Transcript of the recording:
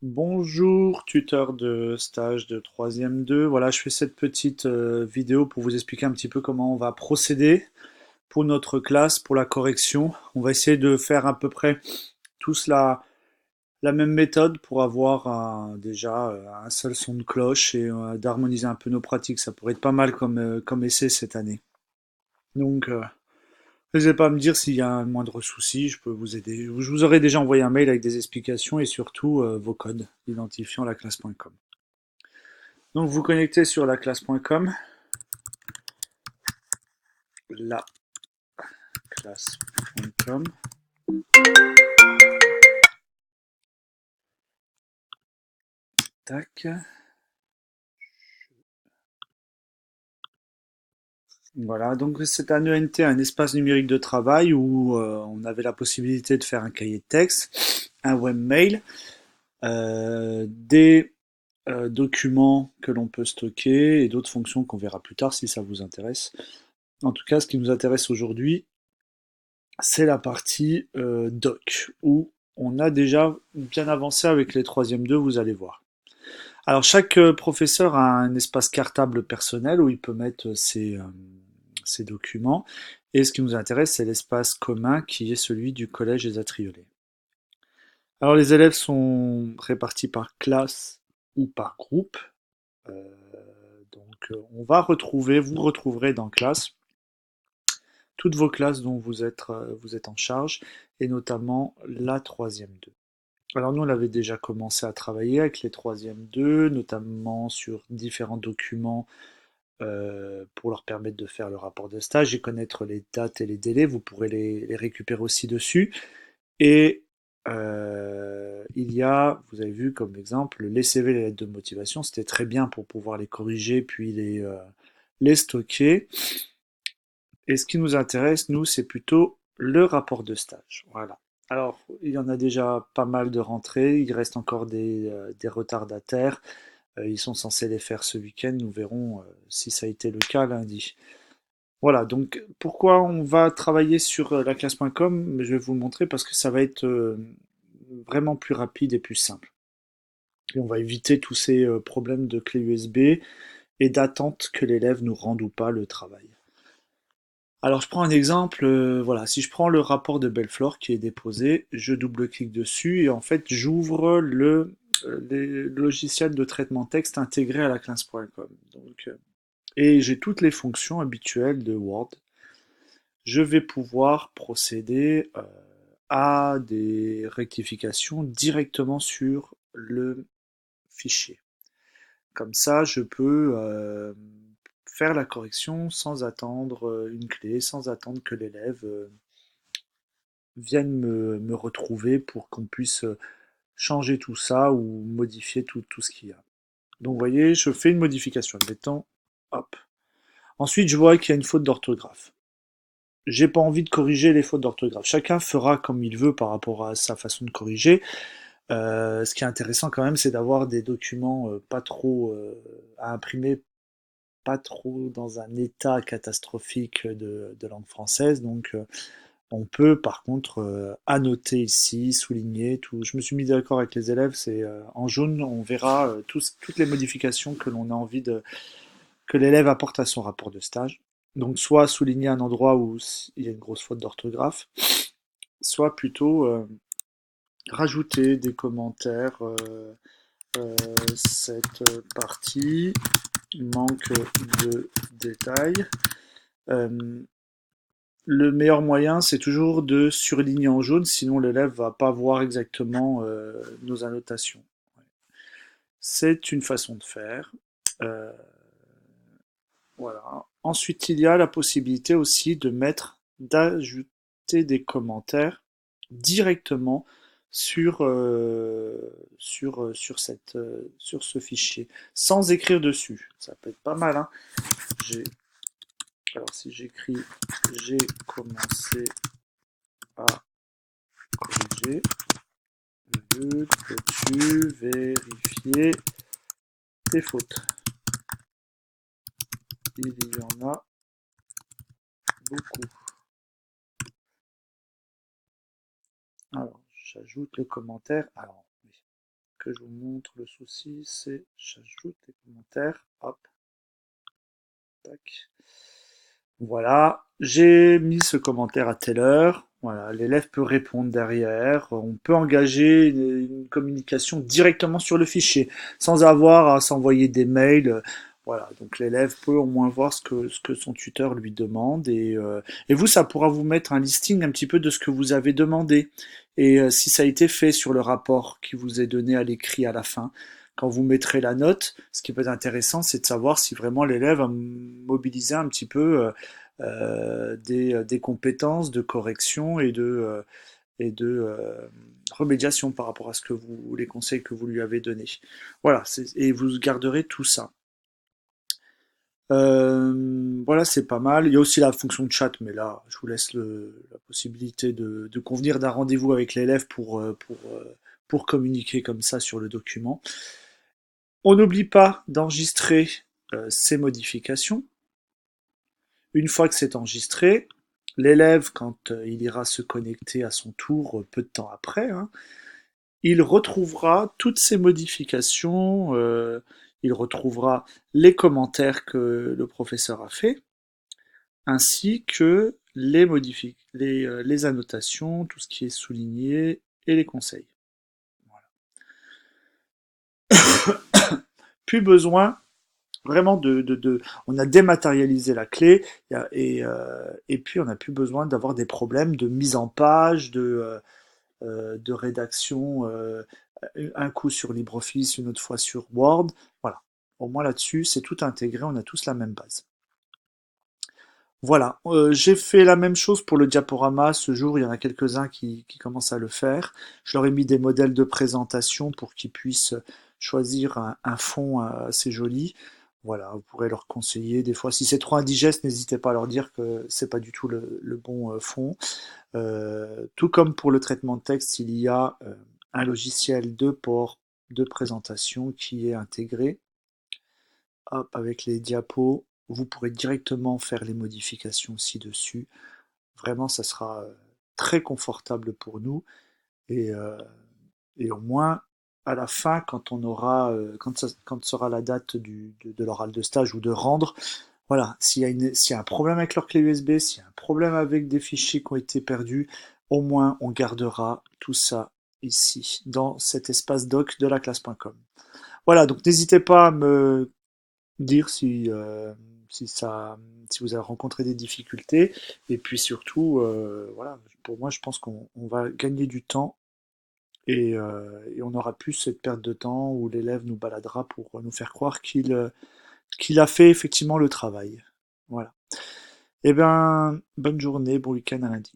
Bonjour, tuteur de stage de 3e 2. Voilà, je fais cette petite vidéo pour vous expliquer un petit peu comment on va procéder pour notre classe, pour la correction. On va essayer de faire à peu près tous la même méthode pour avoir déjà un seul son de cloche et d'harmoniser un peu nos pratiques. Ça pourrait être pas mal comme essai cette année. Donc, n'hésitez pas à me dire s'il y a un moindre souci, je peux vous aider. Je vous aurais déjà envoyé un mail avec des explications et surtout vos codes identifiant la classe.com. Donc vous connectez sur laclasse.com, laclasse.com. Tac. Voilà, donc c'est un ENT, un espace numérique de travail où on avait la possibilité de faire un cahier de texte, un webmail, des documents que l'on peut stocker et d'autres fonctions qu'on verra plus tard si ça vous intéresse. En tout cas, ce qui nous intéresse aujourd'hui, c'est la partie doc, où on a déjà bien avancé avec les 3e 2, vous allez voir. Alors chaque professeur a un espace cartable personnel où il peut mettre ses documents. Et ce qui nous intéresse, c'est l'espace commun qui est celui du collège des Atriolets. Alors les élèves sont répartis par classe ou par groupe. Euh, on va vous retrouverez dans classe toutes vos classes dont vous êtes en charge, et notamment la 3e 2. Alors nous, on avait déjà commencé à travailler avec les 3e 2, notamment sur différents documents pour leur permettre de faire le rapport de stage et connaître les dates et les délais. Vous pourrez les récupérer aussi dessus. Et il y a, vous avez vu comme exemple, les CV, les lettres de motivation, c'était très bien pour pouvoir les corriger puis les stocker. Et ce qui nous intéresse, nous, c'est plutôt le rapport de stage. Voilà. Alors, il y en a déjà pas mal de rentrées, il reste encore des retardataires. Ils sont censés les faire ce week-end, nous verrons si ça a été le cas lundi. Voilà, donc pourquoi on va travailler sur la classe.com? Je vais vous le montrer parce que ça va être vraiment plus rapide et plus simple. Et on va éviter tous ces problèmes de clé USB et d'attente que l'élève nous rende ou pas le travail. Alors je prends un exemple, voilà, si je prends le rapport de Belflor qui est déposé, je double-clique dessus et en fait j'ouvre le logiciel de traitement texte intégré à la classe.com. Et j'ai toutes les fonctions habituelles de Word. Je vais pouvoir procéder à des rectifications directement sur le fichier. Comme ça, je peux faire la correction sans attendre une clé, sans attendre que l'élève vienne me retrouver pour qu'on puisse changer tout ça ou modifier tout ce qu'il y a. Donc vous voyez, je fais une modification, admettons, hop. Ensuite, je vois qu'il y a une faute d'orthographe. J'ai pas envie de corriger les fautes d'orthographe. Chacun fera comme il veut par rapport à sa façon de corriger. Ce qui est intéressant quand même, c'est d'avoir des documents pas trop à imprimer, pas trop dans un état catastrophique de langue française. Donc, on peut par contre annoter ici, souligner tout. Je me suis mis d'accord avec les élèves, c'est en jaune, on verra toutes les modifications que l'on a envie que l'élève apporte à son rapport de stage. Donc, soit souligner un endroit où il y a une grosse faute d'orthographe, soit plutôt rajouter des commentaires. Euh, cette partie manque de détails. Euh, le meilleur moyen, c'est toujours de surligner en jaune, sinon l'élève va pas voir exactement nos annotations. C'est une façon de faire. Euh, voilà. Ensuite, il y a la possibilité aussi d'ajouter des commentaires directement sur ce fichier, sans écrire dessus. Ça peut être pas mal, hein. J'ai, alors si j'écris j'ai commencé à corriger, peux-tu vérifier tes fautes? Il y en a beaucoup. Alors, j'ajoute le commentaire. Alors, oui. que je vous montre le souci, c'est j'ajoute les commentaires. Hop, tac. Voilà, j'ai mis ce commentaire à telle heure. Voilà, l'élève peut répondre derrière. On peut engager une communication directement sur le fichier, sans avoir à s'envoyer des mails. Voilà, donc l'élève peut au moins voir ce que son tuteur lui demande. Et vous, ça pourra vous mettre un listing un petit peu de ce que vous avez demandé. Et si ça a été fait sur le rapport qui vous est donné à l'écrit à la fin. Quand vous mettrez la note, ce qui peut être intéressant, c'est de savoir si vraiment l'élève a mobilisé un petit peu des compétences de correction et de remédiation par rapport à ce que vous, les conseils que vous lui avez donnés. Voilà, et vous garderez tout ça. Voilà, c'est pas mal. Il y a aussi la fonction de chat, mais là, je vous laisse la possibilité de convenir d'un rendez-vous avec l'élève pour communiquer comme ça sur le document. On n'oublie pas d'enregistrer ces modifications. Une fois que c'est enregistré, l'élève, quand il ira se connecter à son tour peu de temps après, hein, il retrouvera toutes ces modifications, il retrouvera les commentaires que le professeur a fait, ainsi que les annotations, tout ce qui est souligné et les conseils. Voilà. Plus besoin vraiment on a dématérialisé la clé et puis on n'a plus besoin d'avoir des problèmes de mise en page, de rédaction, un coup sur LibreOffice, une autre fois sur Word. Voilà. Au moins là-dessus, c'est tout intégré, on a tous la même base. Voilà, j'ai fait la même chose pour le diaporama. Ce jour, il y en a quelques-uns qui commencent à le faire. Je leur ai mis des modèles de présentation pour qu'ils puissent choisir un fond assez joli. Voilà, vous pourrez leur conseiller des fois. Si c'est trop indigeste, n'hésitez pas à leur dire que c'est pas du tout le bon fond. Tout comme pour le traitement de texte, il y a un logiciel de port de présentation qui est intégré. Hop, avec les diapos, vous pourrez directement faire les modifications ci-dessus. Vraiment, ça sera très confortable pour nous et, euh, et au moins à la fin, quand on aura, quand sera la date de l'oral de stage ou de rendre, voilà, s'il y a un problème avec leur clé USB, s'il y a un problème avec des fichiers qui ont été perdus, au moins on gardera tout ça ici, dans cet espace doc de la classe.com. Voilà, donc n'hésitez pas à me dire si ça, si vous avez rencontré des difficultés. Et puis surtout, voilà, pour moi, je pense qu'on va gagner du temps et on n'aura plus cette perte de temps où l'élève nous baladera pour nous faire croire qu'il a fait effectivement le travail. Voilà. Eh bien, bonne journée, bon week-end à lundi.